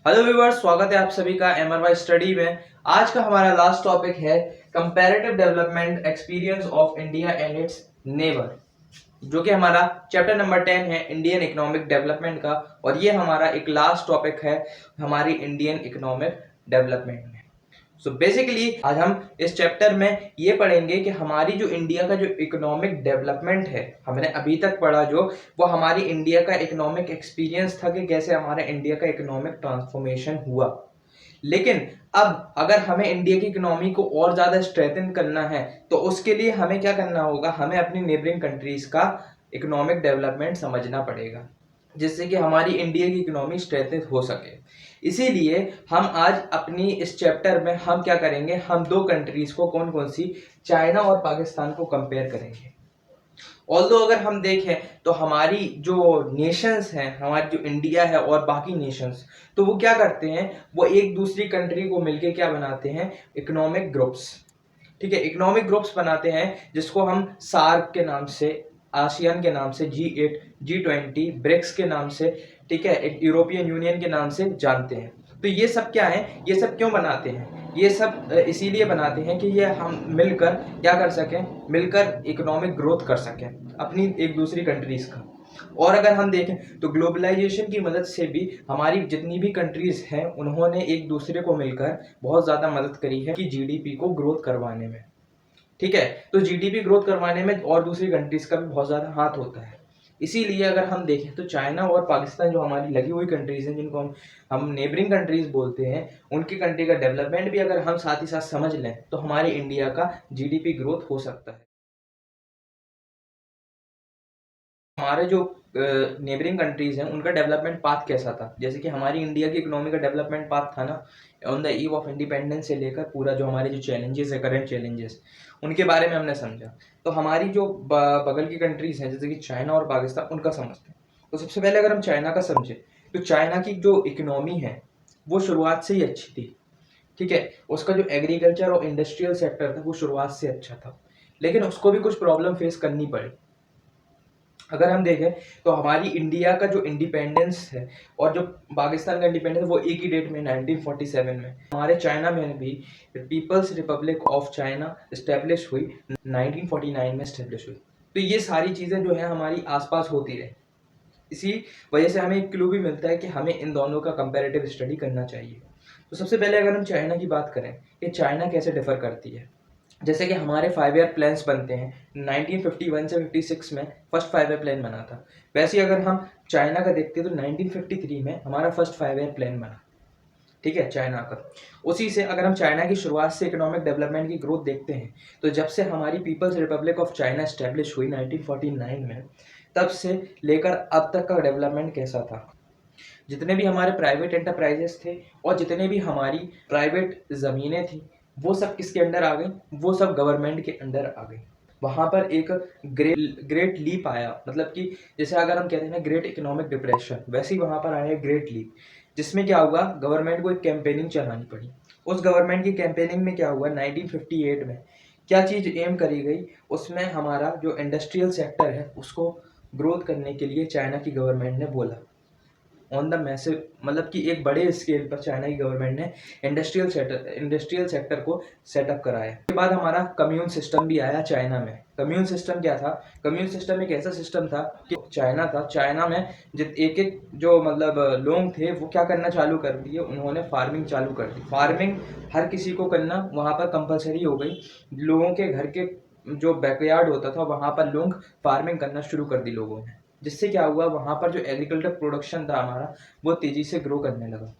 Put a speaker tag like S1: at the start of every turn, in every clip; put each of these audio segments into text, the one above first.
S1: Hello viewers, स्वागत है आप सभी का एमआरवाई स्टडी में। आज का हमारा लास्ट टॉपिक है comparative development experience of India and it's neighbour, जो कि हमारा चैप्टर नंबर 10 है इंडियन इकोनॉमिक डेवलपमेंट का। और ये हमारा एक लास्ट टॉपिक है हमारी इंडियन इकोनॉमिक डेवलपमेंट में। सो बेसिकली आज हम इस चैप्टर में ये पढ़ेंगे कि हमारी जो इंडिया का जो इकोनॉमिक डेवलपमेंट है, हमने अभी तक पढ़ा जो वो हमारी इंडिया का इकोनॉमिक एक्सपीरियंस था कि कैसे हमारा इंडिया का इकोनॉमिक ट्रांसफॉर्मेशन हुआ। लेकिन अब अगर हमें इंडिया की इकोनॉमी को और ज़्यादा स्ट्रेंथन करना है तो उसके लिए हमें क्या करना होगा, हमें अपनी नेबरिंग कंट्रीज का इकोनॉमिक डेवलपमेंट समझना पड़ेगा, जिससे कि हमारी इंडिया की इकोनॉमी स्ट्रेंथन हो सके। इसीलिए हम आज अपनी इस चैप्टर में हम क्या करेंगे, हम दो कंट्रीज को, कौन कौन सी, चाइना और पाकिस्तान को कंपेयर करेंगे। ऑल्दो अगर हम देखें तो हमारी जो नेशंस हैं, हमारी जो इंडिया है और बाकी नेशंस, तो वो क्या करते हैं, वो एक दूसरी कंट्री को मिलके क्या बनाते हैं, इकोनॉमिक ग्रुप्स। ठीक है, इकोनॉमिक ग्रुप्स बनाते हैं जिसको हम सार्क के नाम से, आसियान के नाम से, G8, G20, ब्रिक्स के नाम से, ठीक है, एक यूरोपियन यूनियन के नाम से जानते हैं। तो ये सब क्या है, ये सब क्यों बनाते हैं, ये सब इसीलिए बनाते हैं कि ये हम मिलकर क्या कर सकें, मिलकर इकोनॉमिक ग्रोथ कर सकें अपनी एक दूसरी कंट्रीज का। और अगर हम देखें तो ग्लोबलाइजेशन की मदद से भी हमारी जितनी भी कंट्रीज हैं उन्होंने एक दूसरे को मिलकर बहुत ज़्यादा मदद करी है कि जीडीपी को ग्रोथ करवाने में। ठीक है, तो जीडीपी ग्रोथ करवाने में और दूसरी कंट्रीज का भी बहुत ज़्यादा हाथ होता है। इसीलिए अगर हम देखें तो चाइना और पाकिस्तान जो हमारी लगी हुई कंट्रीज हैं, जिनको हम नेबरिंग कंट्रीज बोलते हैं, उनकी कंट्री का डेवलपमेंट भी अगर हम साथ ही साथ समझ लें तो हमारी इंडिया का जीडीपी ग्रोथ हो सकता है। हमारे जो नेबरिंग कंट्रीज हैं उनका डेवलपमेंट पाथ कैसा था, जैसे कि हमारी इंडिया की इकोनॉमी का डेवलपमेंट पाथ था ना, on the eve of independence से लेकर पूरा जो हमारे जो चैलेंजेस है, करंट चैलेंजेस, उनके बारे में हमने समझा। तो हमारी जो बगल की कंट्रीज हैं जैसे कि चाइना और पाकिस्तान, उनका समझते हैं। तो सबसे पहले अगर हम चाइना का समझें तो चाइना की जो इकोनॉमी है वो शुरुआत से ही अच्छी थी। ठीक है, उसका जो एग्रीकल्चर और इंडस्ट्रियल सेक्टर था वो शुरुआत से अच्छा था, लेकिन उसको भी कुछ प्रॉब्लम फेस करनी पड़ी। अगर हम देखें तो हमारी इंडिया का जो इंडिपेंडेंस है और जो पाकिस्तान का इंडिपेंडेंस है वो एक ही डेट में 1947 में, हमारे चाइना में भी People's Republic of China establish हुई, 1949 में इस्टेब्लिश हुई। तो ये सारी चीज़ें जो है हमारी आसपास होती रहे। इसी वजह से हमें एक क्लू भी मिलता है कि हमें इन दोनों का कंपैरेटिव स्टडी करना चाहिए। तो सबसे पहले अगर हम चाइना की बात करें कि चाइना कैसे डिफर करती है, जैसे कि हमारे 5 ईयर प्लान्स बनते हैं, 1951 से 56 में फर्स्ट 5 ईयर प्लान बना था। वैसे ही अगर हम चाइना का देखते हैं तो 1953 में हमारा फर्स्ट 5 ईयर प्लान बना। ठीक है, चाइना का। उसी से अगर हम चाइना की शुरुआत से इकोनॉमिक डेवलपमेंट की ग्रोथ देखते हैं तो जब से हमारी People's Republic of China establish हुई 1949 में, तब से लेकर अब तक का डेवलपमेंट कैसा था। जितने भी हमारे प्राइवेट एंटरप्राइजेस थे और जितने भी हमारी प्राइवेट ज़मीनें थी वो सब किसके अंडर आ गई, वो सब गवर्नमेंट के अंडर आ गई। वहाँ पर एक ग्रेट लीप आया, मतलब कि जैसे अगर हम कहते हैं ना ग्रेट इकोनॉमिक डिप्रेशन, वैसे ही वहाँ पर आया ग्रेट लीप, जिसमें क्या हुआ, गवर्नमेंट को एक कैंपेनिंग चलानी पड़ी। उस गवर्नमेंट की कैंपेनिंग में क्या हुआ, 1958 में क्या चीज़ एम करी गई, उसमें हमारा जो इंडस्ट्रियल सेक्टर है उसको ग्रोथ करने के लिए चाइना की गवर्नमेंट ने बोला, ऑन द मैसिव, मतलब कि एक बड़े स्केल पर चाइना की गवर्नमेंट ने इंडस्ट्रियल सेक्टर को सेटअप कराया। उसके बाद हमारा कम्यून सिस्टम भी आया चाइना में। कम्यून सिस्टम क्या था, कम्यून सिस्टम एक ऐसा सिस्टम था कि चाइना था, चाइना में एक एक जो मतलब लोग थे वो क्या करना चालू कर दिए, उन्होंने फार्मिंग चालू कर दी। फार्मिंग हर किसी को करना वहाँ पर कंपलसरी हो गई। लोगों के घर के जो बैकयार्ड होता था वहाँ पर लोग फार्मिंग करना शुरू कर दी लोगों ने, जिससे क्या हुआ, वहाँ पर जो एग्रीकल्चर प्रोडक्शन था हमारा वो तेज़ी से ग्रो करने लगा।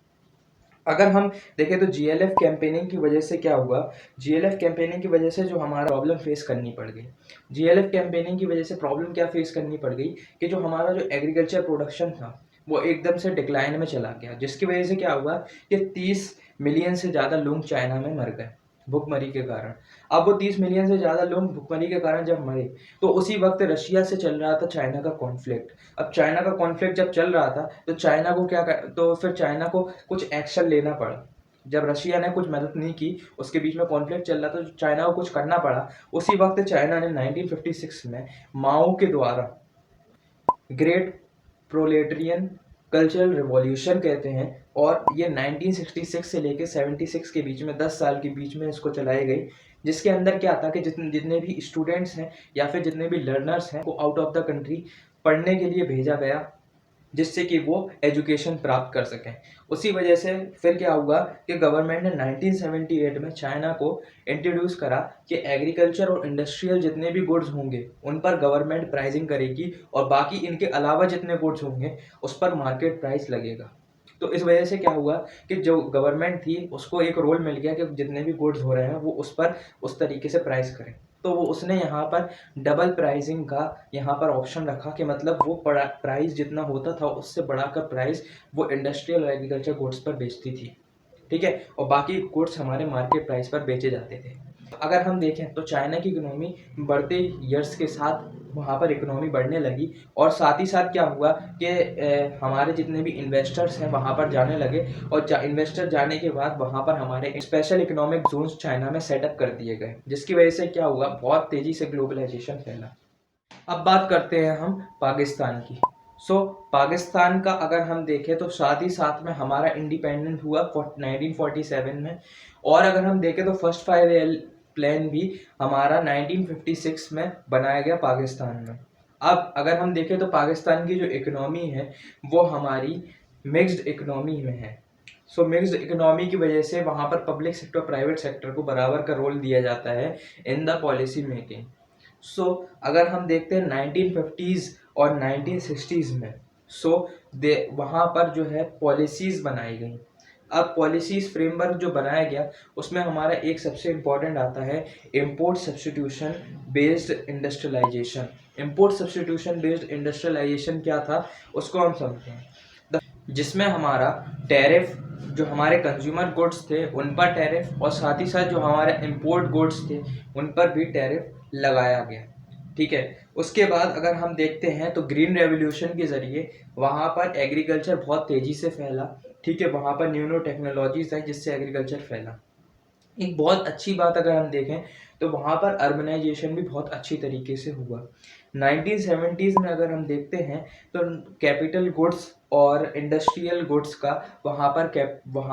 S1: अगर हम देखें तो जीएलएफ कैंपेनिंग की वजह से क्या हुआ, जीएलएफ कैंपेनिंग की वजह से जो हमारा प्रॉब्लम फेस करनी पड़ गई, जीएलएफ कैंपेनिंग की वजह से प्रॉब्लम क्या फेस करनी पड़ गई कि जो हमारा जो एग्रीकल्चर प्रोडक्शन था वो एकदम से डिक्लाइन में चला गया, जिसकी वजह से क्या हुआ कि 30 मिलियन से ज़्यादा लोग चाइना में मर गए भुखमरी के कारण। अब वो 30 मिलियन से ज़्यादा लोग भुखमरी के कारण जब मरे तो उसी वक्त रशिया से चल रहा था चाइना का कॉन्फ्लिक्ट। अब चाइना का कॉन्फ्लिक्ट जब चल रहा था तो चाइना को तो फिर चाइना को कुछ एक्शन लेना पड़ा। जब रशिया ने कुछ मदद नहीं की, उसके बीच में कॉन्फ्लिक्ट चल रहा था, तो चाइना को कुछ करना पड़ा। उसी वक्त चाइना ने 1956 में माओ के द्वारा ग्रेट प्रोलेटेरियन कल्चरल रिवॉल्यूशन कहते हैं। और ये 1966 से लेकर 76 के बीच में 10 साल के बीच में इसको चलाई गई, जिसके अंदर क्या था कि जितने जितने भी स्टूडेंट्स हैं या फिर जितने भी लर्नर्स हैं को आउट ऑफ द कंट्री पढ़ने के लिए भेजा गया, जिससे कि वो एजुकेशन प्राप्त कर सकें। उसी वजह से फिर क्या हुआ कि गवर्नमेंट ने 1978 में चाइना को इंट्रोड्यूस करा कि एग्रीकल्चर और इंडस्ट्रियल जितने भी गुड्स होंगे उन पर गवर्नमेंट प्राइसिंग करेगी, और बाकी इनके अलावा जितने गुड्स होंगे उस पर मार्केट प्राइस लगेगा। तो इस वजह से क्या हुआ कि जो गवर्नमेंट थी उसको एक रोल मिल गया कि जितने भी गुड्स हो रहे हैं वो उस पर उस तरीके से प्राइस करें। तो वो उसने यहाँ पर डबल प्राइसिंग का यहाँ पर ऑप्शन रखा कि मतलब वो प्राइस जितना होता था उससे बढ़ाकर प्राइस वो इंडस्ट्रियल और एग्रीकल्चर गुड्स पर बेचती थी, ठीक है, और बाकी गुड्स हमारे मार्केट प्राइस पर बेचे जाते थे। अगर हम देखें तो चाइना की इकोनॉमी बढ़ते ईयर्स के साथ वहाँ पर इकोनॉमी बढ़ने लगी, और साथ ही साथ क्या हुआ कि हमारे जितने भी इन्वेस्टर्स हैं वहाँ पर जाने लगे, और इन्वेस्टर जाने के बाद वहाँ पर हमारे स्पेशल इकोनॉमिक जोन्स चाइना में सेटअप कर दिए गए, जिसकी वजह से क्या हुआ, बहुत तेज़ी से ग्लोबलाइजेशन फैला। अब बात करते हैं हम पाकिस्तान की। पाकिस्तान का अगर हम देखें तो साथ ही साथ में हमारा इंडिपेंडेंट हुआ 1947 में, और अगर हम देखें तो फर्स्ट 5 ईयर प्लान भी हमारा 1956 में बनाया गया पाकिस्तान में। अब अगर हम देखें तो पाकिस्तान की जो इकोनॉमी है वो हमारी मिक्स्ड इकोनॉमी में है। मिक्स्ड इकोनॉमी की वजह से वहाँ पर पब्लिक सेक्टर प्राइवेट सेक्टर को बराबर का रोल दिया जाता है इन द पॉलिसी मेकिंग। अगर हम देखते हैं 1950s और 1960s में वहाँ पर जो है पॉलिसीज़ बनाई गई। अब पॉलिसीज़ फ्रेमवर्क जो बनाया गया उसमें हमारा एक सबसे इम्पॉर्टेंट आता है import substitution based industrialisation. Import substitution based industrialisation क्या था उसको हम समझते हैं, जिसमें हमारा टैरिफ जो हमारे कंज्यूमर गुड्स थे उन पर टैरिफ, और साथ ही साथ जो हमारे इंपोर्ट गुड्स थे उन पर भी टैरिफ लगाया गया, ठीक है। उसके बाद अगर हम देखते हैं तो ग्रीन रेवोल्यूशन के ज़रिए वहाँ पर एग्रीकल्चर बहुत तेज़ी से फैला, ठीक है, वहाँ पर न्यू न्यू टेक्नोलॉजीज आई जिससे एग्रीकल्चर फैला। एक बहुत अच्छी बात अगर हम देखें तो वहाँ पर अर्बनाइजेशन भी बहुत अच्छी तरीके से हुआ। 1970s में अगर हम देखते हैं तो कैपिटल गुड्स और इंडस्ट्रियल गुड्स का वहाँ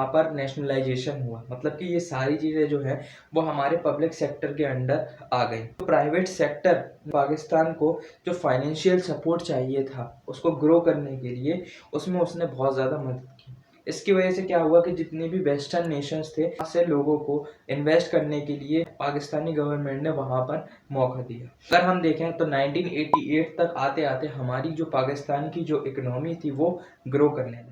S1: पर नेशनलाइजेशन हुआ, मतलब कि ये सारी चीज़ें जो हैं वो हमारे पब्लिक सेक्टर के अंडर आ गई। तो प्राइवेट सेक्टर पाकिस्तान को जो फाइनेंशियल सपोर्ट चाहिए था उसको ग्रो करने के लिए उसमें उसने बहुत ज़्यादा मदद की। इसकी वजह से क्या हुआ कि जितने भी वेस्टर्न नेशंस थे से लोगों को इन्वेस्ट करने के लिए पाकिस्तानी गवर्नमेंट ने वहाँ पर मौका दिया। अगर हम देखें तो 1988 तक आते आते हमारी जो पाकिस्तान की जो इकोनॉमी थी वो ग्रो करने लगी।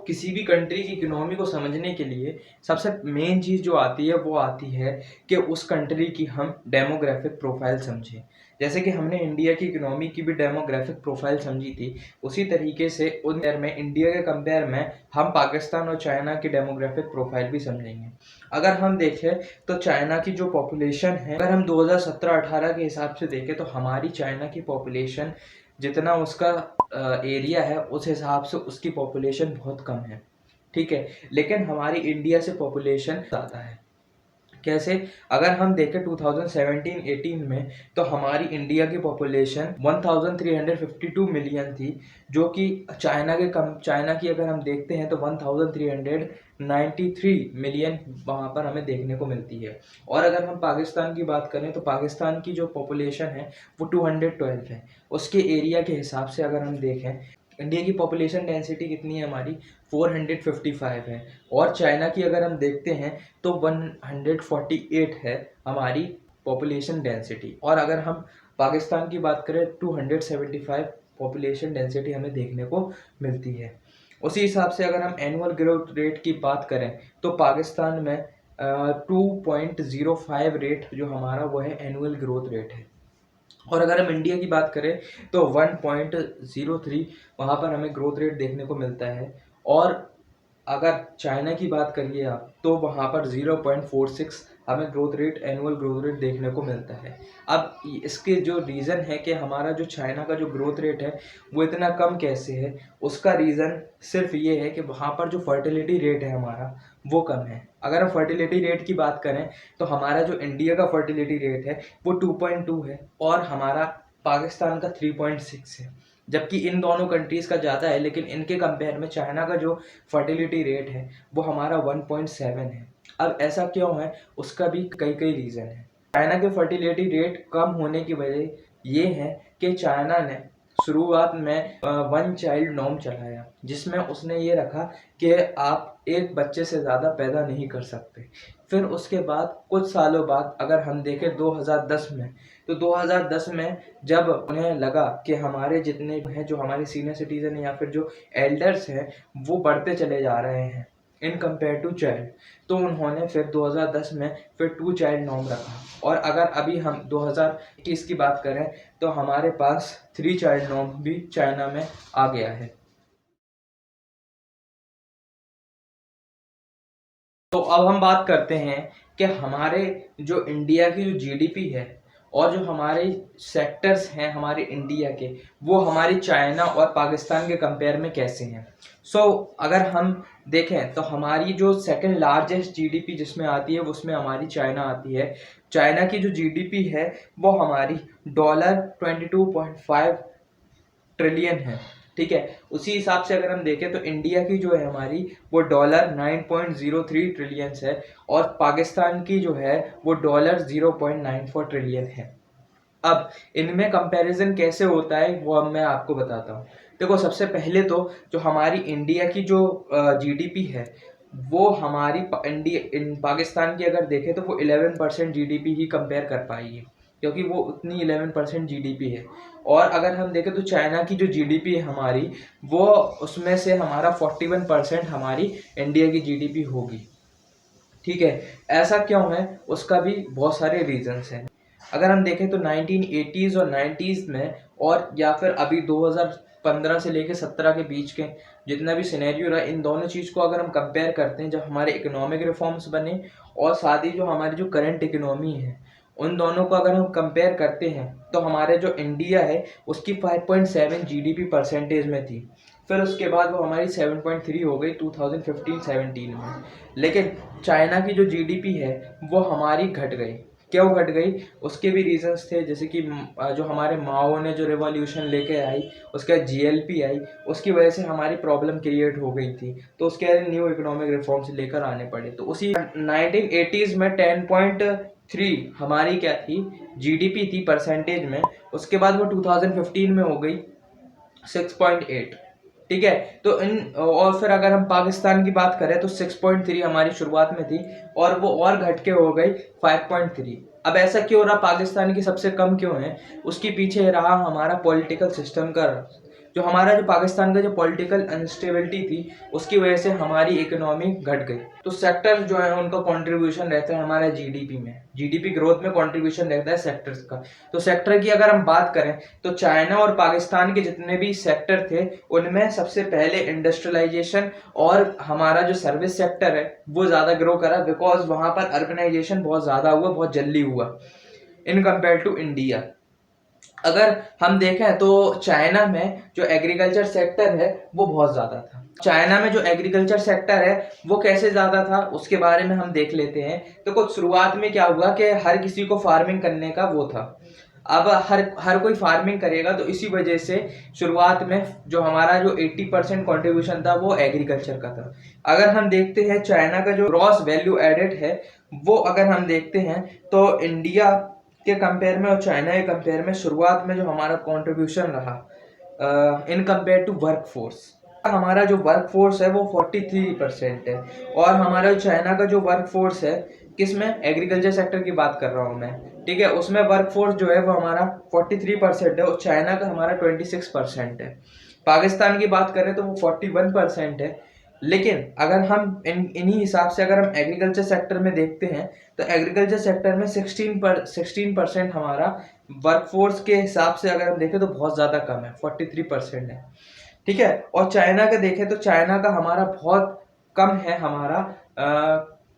S1: किसी भी कंट्री की इकोनॉमी को समझने के लिए सबसे मेन चीज़ जो आती है वो आती है कि उस कंट्री की हम डेमोग्राफिक प्रोफाइल समझें। जैसे कि हमने इंडिया की इकोनॉमी की भी डेमोग्राफिक प्रोफाइल समझी थी, उसी तरीके से उन में इंडिया के कंपेयर में हम पाकिस्तान और चाइना की डेमोग्राफिक प्रोफाइल भी समझेंगे। अगर हम देखें तो चाइना की जो पॉपुलेशन है, अगर हम 2017-18 के हिसाब से देखें तो हमारी चाइना की पॉपुलेशन जितना उसका एरिया है उस हिसाब से उसकी पॉपुलेशन बहुत कम है, ठीक है, लेकिन हमारी इंडिया से पॉपुलेशन ज़्यादा है। कैसे? अगर हम देखें 2017-18 में तो हमारी इंडिया की पॉपुलेशन 1352 मिलियन थी, जो कि चाइना की अगर हम देखते हैं तो 1393 मिलियन वहाँ पर हमें देखने को मिलती है। और अगर हम पाकिस्तान की बात करें तो पाकिस्तान की जो पॉपुलेशन है वो 212 है। उसके एरिया के हिसाब से अगर हम देखें, इंडिया की पॉपुलेशन डेंसिटी कितनी है हमारी 455 है, और चाइना की अगर हम देखते हैं तो 148 है हमारी पॉपुलेशन डेंसिटी, और अगर हम पाकिस्तान की बात करें 275 पॉपुलेशन डेंसिटी हमें देखने को मिलती है। उसी हिसाब से अगर हम एनुअल ग्रोथ रेट की बात करें तो पाकिस्तान में 2.05 रेट जो हमारा वो है एनुअल ग्रोथ रेट है, और अगर हम इंडिया की बात करें तो 1.03 वहाँ पर हमें ग्रोथ रेट देखने को मिलता है, और अगर चाइना की बात करिए आप तो वहाँ पर 0.46 हमें growth rate annual growth rate देखने को मिलता है। अब इसके जो रीज़न है कि हमारा जो चाइना का जो ग्रोथ रेट है वो इतना कम कैसे है, उसका रीज़न सिर्फ ये है कि वहाँ पर जो फर्टिलिटी रेट है हमारा वो कम है। अगर हम फर्टिलिटी रेट की बात करें तो हमारा जो इंडिया का फर्टिलिटी रेट है वो 2.2 है, और हमारा पाकिस्तान का 3.6 है, जबकि इन दोनों कंट्रीज का ज़्यादा है, लेकिन इनके कंपेयर में चाइना का जो फर्टिलिटी रेट है वो हमारा 1.7 है। अब ऐसा क्यों है, उसका भी कई कई रीज़न है। चाइना के फर्टिलिटी रेट कम होने की वजह ये है कि चाइना ने शुरुआत में वन चाइल्ड नॉर्म चलाया, जिसमें उसने ये रखा कि आप एक बच्चे से ज़्यादा पैदा नहीं कर सकते। फिर उसके बाद कुछ सालों बाद अगर हम देखें 2010 में, तो 2010 में जब उन्हें लगा कि हमारे जितने हैं, जो हमारे सीनियर सिटीजन हैं या फिर जो एल्डर्स हैं, वो बढ़ते चले जा रहे हैं इन कंपेयर टू चाइल्ड, तो उन्होंने फिर 2010 में फिर 2 चाइल्ड नॉर्म रखा। और अगर अभी हम 2021 की बात करें तो हमारे पास 3 चाइल्ड नॉर्म भी चाइना में आ गया है। तो अब हम बात करते हैं कि हमारे जो इंडिया की जो जीडीपी है और जो हमारे सेक्टर्स हैं हमारे इंडिया के, वो हमारी चाइना और पाकिस्तान के कंपेयर में कैसे हैं। अगर हम देखें तो हमारी जो सेकंड लार्जेस्ट जीडीपी जिसमें आती है उसमें हमारी चाइना आती है। चाइना की जो जीडीपी है वो हमारी $22.5 ट्रिलियन है। ठीक है, उसी हिसाब से अगर हम देखें तो इंडिया की जो है हमारी वो $9.03 ट्रिलियन है, और पाकिस्तान की जो है वो $0.94 ट्रिलियन है। अब इनमें कंपैरिजन कैसे होता है वो अब मैं आपको बताता हूँ। देखो, सबसे पहले तो जो हमारी इंडिया की जो जीडीपी है वो हमारी पाकिस्तान की अगर देखें तो वो 11% जीडीपी ही कंपेयर कर पाएगी, क्योंकि वो उतनी 11% जीडीपी है। और अगर हम देखें तो चाइना की जो जीडीपी है हमारी, वो उसमें से हमारा 41% हमारी इंडिया की जीडीपी होगी। ठीक है, ऐसा क्यों है उसका भी बहुत सारे रीजंस हैं। अगर हम देखें तो 1980s और 90s में, और या फिर अभी 2015 से लेकर 17 के बीच के जितना भी सिनेरियो रहा, इन दोनों चीज़ को अगर हम कंपेयर करते हैं, जब हमारे इकोनॉमिक रिफॉर्म्स बने और साथ ही जो हमारी जो करंट इकोनॉमी है, उन दोनों को अगर हम कंपेयर करते हैं तो हमारे जो इंडिया है उसकी 5.7 जीडीपी परसेंटेज में थी। फिर उसके बाद वो हमारी 7.3 हो गई 2015-17 में। लेकिन चाइना की जो जीडीपी है वो हमारी घट गई। क्यों घट गई, उसके भी रीजंस थे, जैसे कि जो हमारे माओ ने जो रिवॉल्यूशन लेके आई, उसके बाद जीएलपी आई, उसकी वजह से हमारी प्रॉब्लम क्रिएट हो गई थी, तो उसके न्यू इकोनॉमिक रिफॉर्म्स लेकर आने पड़े। तो उसी 1980s में 10.3 हमारी क्या थी, जीडीपी थी परसेंटेज में। उसके बाद वो 2015 में हो गई 6.8। ठीक है, तो इन और फिर अगर हम पाकिस्तान की बात करें तो 6.3 हमारी शुरुआत में थी, और वो और घट के हो गई 5.3। अब ऐसा क्यों रहा, पाकिस्तान की सबसे कम क्यों है, उसके पीछे रहा हमारा पॉलिटिकल सिस्टम का। जो पाकिस्तान का जो पॉलिटिकल अनस्टेबिलिटी थी, उसकी वजह से हमारी इकोनॉमी घट गई। तो सेक्टर जो है उनका कंट्रीब्यूशन रहता है हमारे जीडीपी में, जीडीपी ग्रोथ में कंट्रीब्यूशन रहता है सेक्टर्स का। तो सेक्टर की अगर हम बात करें तो चाइना और पाकिस्तान के जितने भी सेक्टर थे उनमें सबसे पहले इंडस्ट्रियलाइजेशन और हमारा जो सर्विस सेक्टर है वो ज़्यादा ग्रो करा, बिकॉज वहाँ पर अर्बनाइजेशन बहुत ज़्यादा हुआ, बहुत जल्दी हुआ इन कंपेयर टू इंडिया। अगर हम देखें तो चाइना में जो एग्रीकल्चर सेक्टर है वो बहुत ज़्यादा था। चाइना में जो एग्रीकल्चर सेक्टर है वो कैसे ज़्यादा था उसके बारे में हम देख लेते हैं। तो कुछ शुरुआत में क्या हुआ कि हर किसी को फार्मिंग करने का वो था। अब हर हर कोई फार्मिंग करेगा, तो इसी वजह से शुरुआत में जो हमारा जो 80% कॉन्ट्रीब्यूशन था वो एग्रीकल्चर का था। अगर हम देखते हैं चाइना का जो ग्रॉस वैल्यू एडेड है, वो अगर हम देखते हैं तो इंडिया के कंपेयर में और चाइना के कंपेयर में शुरुआत में जो हमारा कंट्रीब्यूशन रहा in compare to work force, हमारा जो वर्क फोर्स है वो 43% है। और हमारा जो चाइना का जो वर्क फोर्स है, किसमें, एग्रीकल्चर सेक्टर की बात कर रहा हूँ मैं। ठीक है, उसमें वर्क फोर्स जो है वो हमारा 43% है, और चाइना का हमारा 26% है। पाकिस्तान की बात करें तो वो 41% है। लेकिन अगर हम इन्हीं हिसाब से अगर हम एग्रीकल्चर सेक्टर में देखते हैं तो एग्रीकल्चर सेक्टर में 16% हमारा वर्कफोर्स के हिसाब से अगर हम देखें तो बहुत ज़्यादा कम है, 43% है। ठीक है, और चाइना का देखें तो चाइना का हमारा बहुत कम है,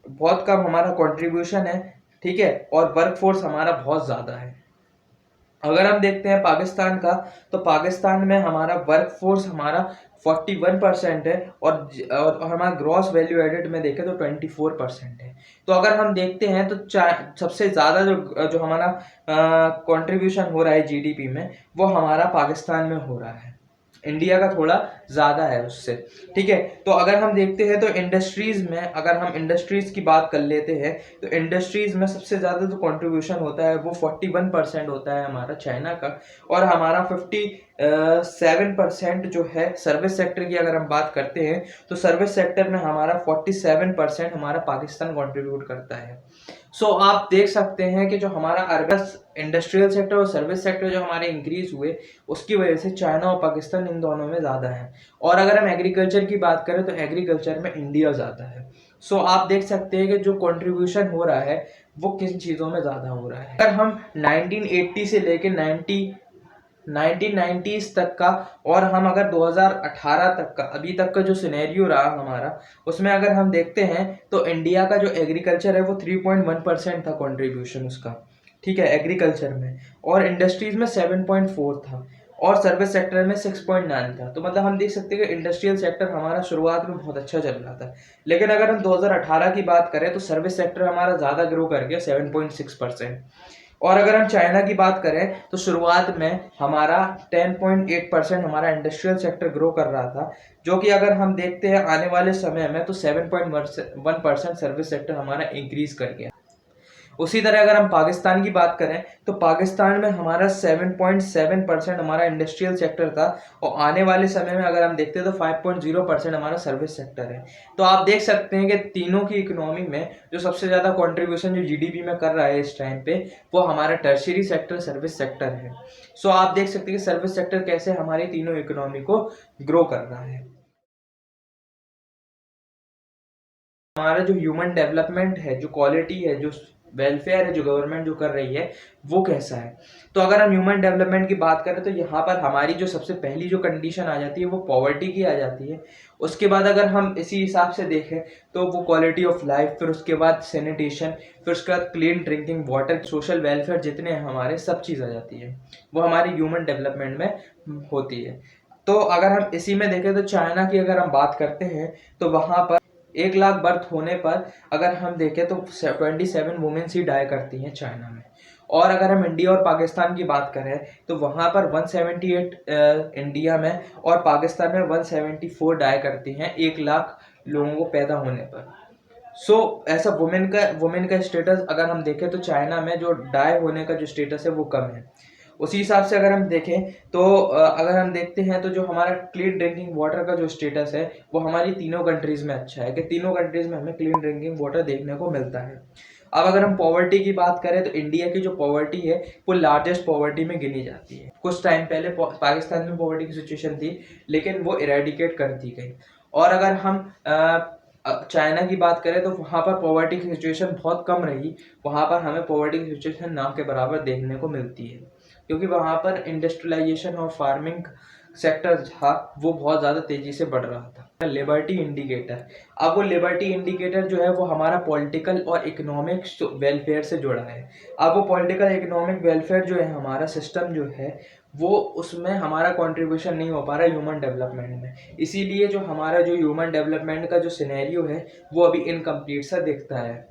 S1: बहुत कम हमारा कंट्रीब्यूशन है। ठीक है, और वर्कफोर्स हमारा बहुत ज़्यादा है। अगर हम देखते हैं पाकिस्तान का, तो पाकिस्तान में हमारा वर्क फोर्स हमारा 41% है, और हमारा ग्रॉस वैल्यू एडेड में देखें तो 24% है। तो अगर हम देखते हैं तो सबसे ज़्यादा जो हमारा कंट्रीब्यूशन हो रहा है जीडीपी में, वो हमारा पाकिस्तान में हो रहा है। इंडिया का थोड़ा ज़्यादा है उससे। ठीक है, तो अगर हम देखते हैं तो इंडस्ट्रीज़ में, अगर हम इंडस्ट्रीज़ की बात कर लेते हैं, तो इंडस्ट्रीज़ में सबसे ज़्यादा जो कंट्रीब्यूशन होता है वो 41% होता है हमारा चाइना का, और हमारा 57% जो है सर्विस सेक्टर की अगर हम बात करते हैं, तो सर्विस सेक्टर में हमारा 47% हमारा पाकिस्तान कंट्रीब्यूट करता है। सो आप देख सकते हैं कि जो हमारा अर्बन इंडस्ट्रियल सेक्टर और सर्विस सेक्टर जो हमारे इंक्रीज हुए, उसकी वजह से चाइना और पाकिस्तान इन दोनों में ज़्यादा है। और अगर हम एग्रीकल्चर की बात करें तो एग्रीकल्चर में इंडिया ज़्यादा है। सो आप देख सकते हैं कि जो कंट्रीब्यूशन हो रहा है वो किन चीज़ों में ज़्यादा हो रहा है। अगर हम 1980 से लेकर 1990s तक का, और हम अगर 2018 तक का, अभी तक का जो सिनेरियो रहा हमारा, उसमें अगर हम देखते हैं तो इंडिया का जो एग्रीकल्चर है वो 3.1% था कंट्रीब्यूशन उसका। ठीक है, एग्रीकल्चर में, और इंडस्ट्रीज में 7.4 था, और सर्विस सेक्टर में 6.9 था। तो मतलब हम देख सकते हैं कि इंडस्ट्रियल सेक्टर हमारा शुरुआत में बहुत अच्छा चल रहा था, लेकिन अगर हम 2018 की बात करें तो सर्विस सेक्टर हमारा ज़्यादा ग्रो कर गया 7.6%। और अगर हम चाइना की बात करें तो शुरुआत में हमारा 10.8% हमारा इंडस्ट्रियल सेक्टर ग्रो कर रहा था, जो कि अगर हम देखते हैं आने वाले समय में तो 7.1% सर्विस सेक्टर हमारा इंक्रीज कर गया। उसी तरह अगर हम पाकिस्तान की बात करें तो पाकिस्तान में हमारा 7.7% हमारा इंडस्ट्रियल सेक्टर था, और आने वाले समय में अगर हम देखते हैं तो 5.0% हमारा सर्विस सेक्टर है। तो आप देख सकते हैं कि तीनों की इकोनॉमी में जो सबसे ज़्यादा कंट्रीब्यूशन जो जीडीपी में कर रहा है इस टाइम पे, वो हमारा टर्शियरी सेक्टर सर्विस सेक्टर है। सो आप देख सकते हैं कि सर्विस सेक्टर कैसे हमारी तीनों इकोनॉमी को ग्रो कर रहा है। हमारा जो ह्यूमन डेवलपमेंट है, जो क्वालिटी है, जो वेलफेयर है जो गवर्नमेंट जो कर रही है, वो कैसा है। तो अगर हम ह्यूमन डेवलपमेंट की बात करें तो यहाँ पर हमारी जो सबसे पहली जो कंडीशन आ जाती है वो पॉवर्टी की आ जाती है। उसके बाद अगर हम इसी हिसाब से देखें तो वो क्वालिटी ऑफ लाइफ, फिर उसके बाद सैनिटेशन, फिर उसके बाद clean drinking water, social welfare, जितने हैं हमारे सब चीज़ आ जाती है, वो हमारी ह्यूमन डेवलपमेंट में होती है। तो अगर हम इसी में देखें तो चाइना की अगर हम बात करते हैं तो वहाँ पर 1 लाख बर्थ होने पर अगर हम देखें तो 27 वुमेन्स ही डाई करती हैं चाइना में। और अगर हम इंडिया और पाकिस्तान की बात करें तो वहाँ पर 178 इंडिया में और पाकिस्तान में 174 डाई करती हैं 1 लाख लोगों को पैदा होने पर। ऐसा वुमेन का स्टेटस अगर हम देखें तो चाइना में जो डाई होने का जो स्टेटस है वो कम है। उसी हिसाब से अगर हम देखें तो अगर हम देखते हैं तो जो हमारा क्लीन ड्रिंकिंग वाटर का जो स्टेटस है वो हमारी तीनों कंट्रीज़ में अच्छा है, कि तीनों कंट्रीज़ में हमें क्लीन ड्रिंकिंग वाटर देखने को मिलता है। अब अगर हम पॉवर्टी की बात करें तो इंडिया की जो पॉवर्टी है वो लार्जेस्ट पॉवर्टी में गिनी जाती है। कुछ टाइम पहले पाकिस्तान में पॉवर्टी की सिचुएशन थी, लेकिन वो इरेडिकेट कर दी गई। और अगर हम चाइना की बात करें तो वहाँ पर पॉवर्टी की सिचुएशन बहुत कम रही, वहाँ पर हमें पॉवर्टी की सिचुएशन ना के बराबर देखने को मिलती है, क्योंकि वहाँ पर इंडस्ट्रियलाइजेशन और फार्मिंग सेक्टर था वो बहुत ज़्यादा तेज़ी से बढ़ रहा था। लिबर्टी इंडिकेटर, अब वो लिबर्टी इंडिकेटर जो है वो हमारा पॉलिटिकल और इकोनॉमिक वेलफेयर से जुड़ा है। अब वो पॉलिटिकल इकोनॉमिक वेलफेयर जो है हमारा सिस्टम जो है वो, उसमें हमारा कंट्रीब्यूशन नहीं हो पा रहा है ह्यूमन डेवलपमेंट में। इसीलिए जो हमारा जो ह्यूमन डेवलपमेंट का जो सिनेरियो है वो अभी इनकम्प्लीट सा दिखता है।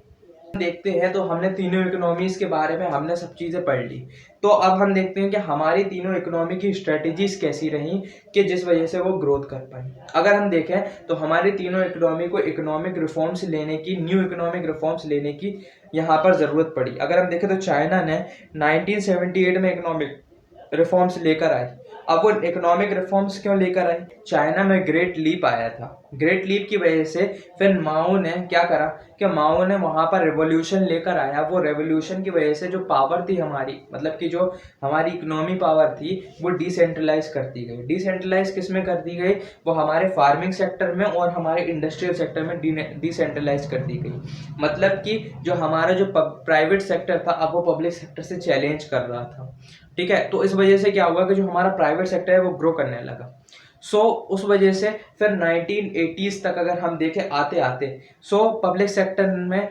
S1: देखते हैं तो हमने तीनों इकोनॉमीज के बारे में हमने सब चीज़ें पढ़ ली। तो अब हम देखते हैं कि हमारी तीनों इकोनॉमी की स्ट्रेटजीज कैसी रही कि जिस वजह से वो ग्रोथ कर पाए। अगर हम देखें तो हमारी तीनों इकोनॉमी को इकोनॉमिक रिफॉर्म्स लेने की, न्यू इकोनॉमिक रिफॉर्म्स लेने की यहाँ पर ज़रूरत पड़ी। अगर हम देखें तो चाइना ने 1978 में इकोनॉमिक रिफॉर्म्स लेकर आई। अब वो इकोनॉमिक रिफॉर्म्स क्यों लेकर आई? चाइना में ग्रेट लीप आया था। ग्रेट लीप की वजह से फिर माओ ने क्या करा कि माओ ने वहाँ पर रेवोल्यूशन लेकर आया। वो रेवोल्यूशन की वजह से जो पावर थी हमारी, मतलब कि जो हमारी इकोनॉमी पावर थी वो डिसेंट्रलाइज कर दी गई। डिसेंट्रलाइज किस में कर दी गई? वो हमारे फार्मिंग सेक्टर में और हमारे इंडस्ट्रियल सेक्टर में डिसेंट्रलाइज कर दी गई। मतलब कि जो हमारा जो प्राइवेट सेक्टर था अब वो पब्लिक सेक्टर से चैलेंज कर रहा था। ठीक है, तो इस वजह से क्या हुआ कि जो हमारा प्राइवेट सेक्टर है वो ग्रो करने लगा। सो उस वजह से फिर 1980s तक अगर हम देखें आते आते पब्लिक सेक्टर में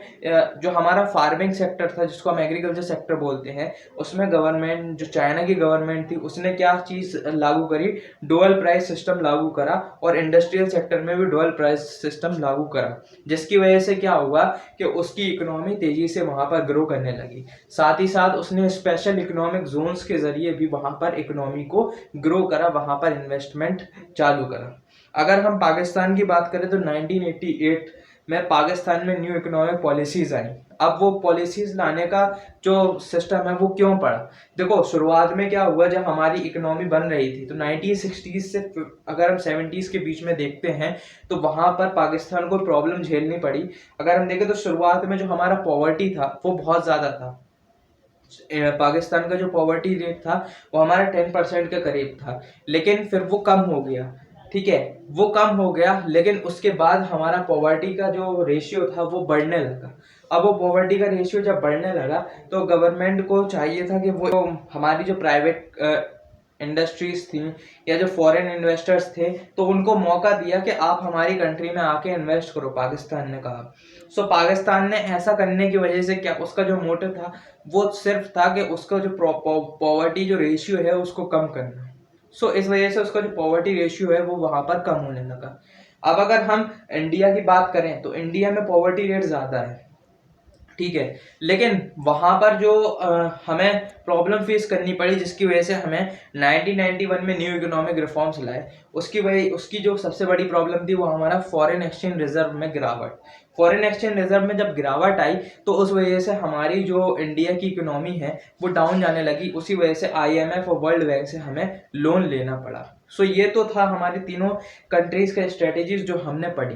S1: जो हमारा फार्मिंग सेक्टर था जिसको हम एग्रीकल्चर सेक्टर बोलते हैं, उसमें गवर्नमेंट जो चाइना की गवर्नमेंट थी उसने क्या चीज़ लागू करी, डुअल प्राइस सिस्टम लागू करा, और इंडस्ट्रियल सेक्टर में भी डुअल प्राइस सिस्टम लागू करा, जिसकी वजह से क्या हुआ कि उसकी इकोनॉमी तेजी से वहाँ पर ग्रो करने लगी। साथ ही साथ उसने स्पेशल इकोनॉमिक जोन्स के जरिए भी वहाँ पर इकोनॉमी को ग्रो करा, वहाँ पर इन्वेस्टमेंट चालू करा। अगर हम पाकिस्तान की बात करें तो 1988 में पाकिस्तान में न्यू इकोनॉमिक पॉलिसीज आई। अब वो पॉलिसीज लाने का जो सिस्टम है वो क्यों पड़ा, देखो शुरुआत में क्या हुआ, जब हमारी इकोनॉमी बन रही थी तो 1960s से अगर हम 70s के बीच में देखते हैं तो वहां पर पाकिस्तान को प्रॉब्लम झेलनी पड़ी। अगर हम देखें तो शुरुआत में जो हमारा पॉवर्टी था वो बहुत ज़्यादा था। पाकिस्तान का जो पॉवर्टी रेट था वो हमारा 10% के करीब था, लेकिन फिर वो कम हो गया। ठीक है, वो कम हो गया, लेकिन उसके बाद हमारा पॉवर्टी का जो रेशियो था वो बढ़ने लगा। अब वो पॉवर्टी का रेशियो जब बढ़ने लगा तो गवर्नमेंट को चाहिए था कि वो हमारी जो प्राइवेट इंडस्ट्रीज थी या जो फॉरेन इन्वेस्टर्स थे तो उनको मौका दिया कि आप हमारी कंट्री में आके इन्वेस्ट करो, पाकिस्तान ने कहा। पाकिस्तान ने ऐसा करने की वजह से क्या उसका जो मोटिव था वो सिर्फ था कि उसका जो पॉवर्टी जो रेशियो है उसको कम करना। इस वजह से उसका जो पॉवर्टी रेशियो है वो वहां पर कम होने लगा। अब अगर हम इंडिया की बात करें तो इंडिया में पॉवर्टी रेट ज्यादा है, ठीक है, लेकिन वहां पर जो हमें प्रॉब्लम फेस करनी पड़ी जिसकी वजह से हमें 1991 में न्यू इकोनॉमिक रिफॉर्म्स लाए, उसकी जो सबसे बड़ी प्रॉब्लम थी वो हमारा फॉरेन एक्सचेंज रिजर्व में गिरावट। फॉरेन एक्सचेंज रिजर्व में जब गिरावट आई तो उस वजह से हमारी जो इंडिया की इकोनॉमी है वो डाउन जाने लगी। उसी वजह से IMF और वर्ल्ड बैंक से हमें लोन लेना पड़ा। ये तो था हमारे तीनों कंट्रीज का स्ट्रेटेजीज जो हमने पढ़ी।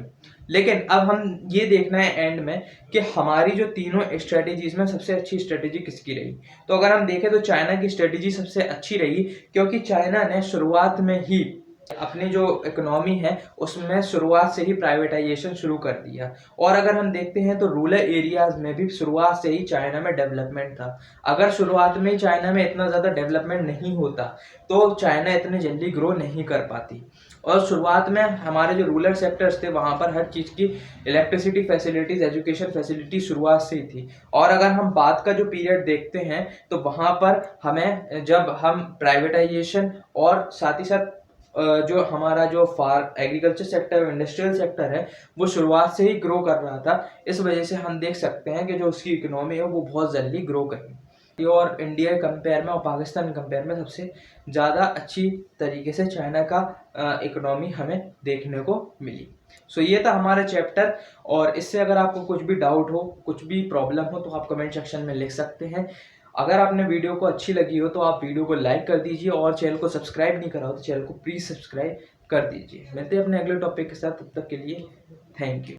S1: लेकिन अब हम ये देखना है एंड में कि हमारी जो तीनों स्ट्रेटेजीज में सबसे अच्छी स्ट्रेटेजी किसकी रही। तो अगर हम देखें तो चाइना की स्ट्रेटेजी सबसे अच्छी रही, क्योंकि चाइना ने शुरुआत में ही अपनी जो इकोनॉमी है उसमें शुरुआत से ही प्राइवेटाइजेशन शुरू कर दिया। और अगर हम देखते हैं तो रूरल एरियाज में भी शुरुआत से ही चाइना में डेवलपमेंट था। अगर शुरुआत में चाइना में इतना ज़्यादा डेवलपमेंट नहीं होता तो चाइना इतने जल्दी ग्रो नहीं कर पाती। और शुरुआत में हमारे जो रूरल सेक्टर्स थे वहाँ पर हर चीज़ की इलेक्ट्रिसिटी फैसिलिटीज़, एजुकेशन फैसिलिटी शुरुआत से ही थी। और अगर हम बात का जो पीरियड देखते हैं तो वहाँ पर हमें जब हम प्राइवेटाइजेशन और साथ ही साथ जो हमारा जो एग्रीकल्चर सेक्टर, इंडस्ट्रियल सेक्टर है वो शुरुआत से ही ग्रो कर रहा था। इस वजह से हम देख सकते हैं कि जो उसकी इकोनॉमी है वो बहुत जल्दी ग्रो करेगी। और इंडिया कंपेयर में और पाकिस्तान कंपेयर में सबसे ज़्यादा अच्छी तरीके से चाइना का इकोनॉमी हमें देखने को मिली। ये था हमारा चैप्टर। और इससे अगर आपको कुछ भी डाउट हो, कुछ भी प्रॉब्लम हो तो आप कमेंट सेक्शन में लिख सकते हैं। अगर आपने वीडियो को अच्छी लगी हो तो आप वीडियो को लाइक कर दीजिए, और चैनल को सब्सक्राइब नहीं करा हो तो चैनल को प्लीज़ सब्सक्राइब कर दीजिए। मिलते हैं अपने अगले टॉपिक के साथ, तब तक के लिए थैंक यू।